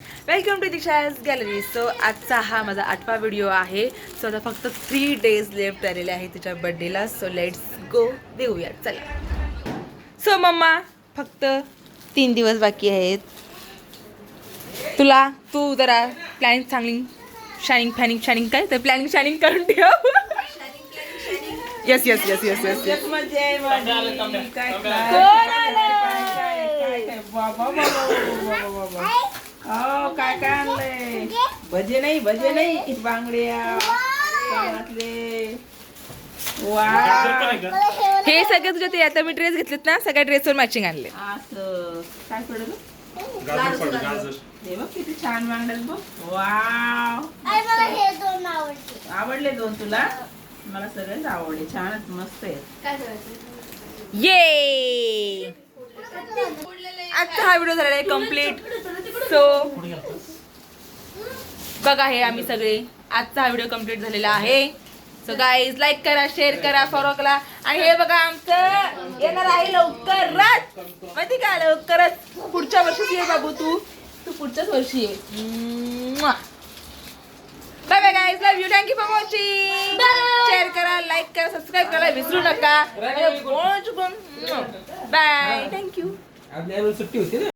Welcome to Disha's gallery. So आजचा हा माझा 8वा व्हिडिओ आहे. सो आता फक्त 3 डेज लेफ्ट आलेले आहे तिच्या बर्थडेला. सो लेट्स गो देऊया चला. सो मम्मा फक्त 3 दिवस बाकी आहेत. तू जरा प्लॅनिंग चांगली शायनिंग काय तर प्लॅनिंग शायनिंग करून ठेव. Yes yes yes yes yes yes. काय काय आणलंय? भजे नाही बांगड्या कानातले. वा हे सगळे तुझ्या ते आता मी ड्रेस घेतलेत ना, सगळ्या ड्रेसवर मॅचिंग आणले. असं काय पडलं? हे बघ किती छान बांगड्यात बघ. वाव आवडले 2 तुला? मला सगळेच आवडले. छानच मस्त आहेत. ये आजचा हा व्हिडिओ झालेला आहे कम्प्लीट. सो बघा हे आम्ही सगळे आजचा हा व्हिडिओ कम्प्लीट झालेला आहे. सो गाईज लाईक करा, शेअर करा, फॉलो करा. आणि हे बघा आमचं येणार आहे लवकरच, माहिती का? लवकरच पुढच्या वर्षीच ये बाबू. तू पुढच्याच वर्षी ये. Bye bye guys, love you, thank you for watching. Share करा, लाईक करा, सबस्क्राईब करायला विसरू नका. Bye, thank you. आपल्या सुट्टी होती ना.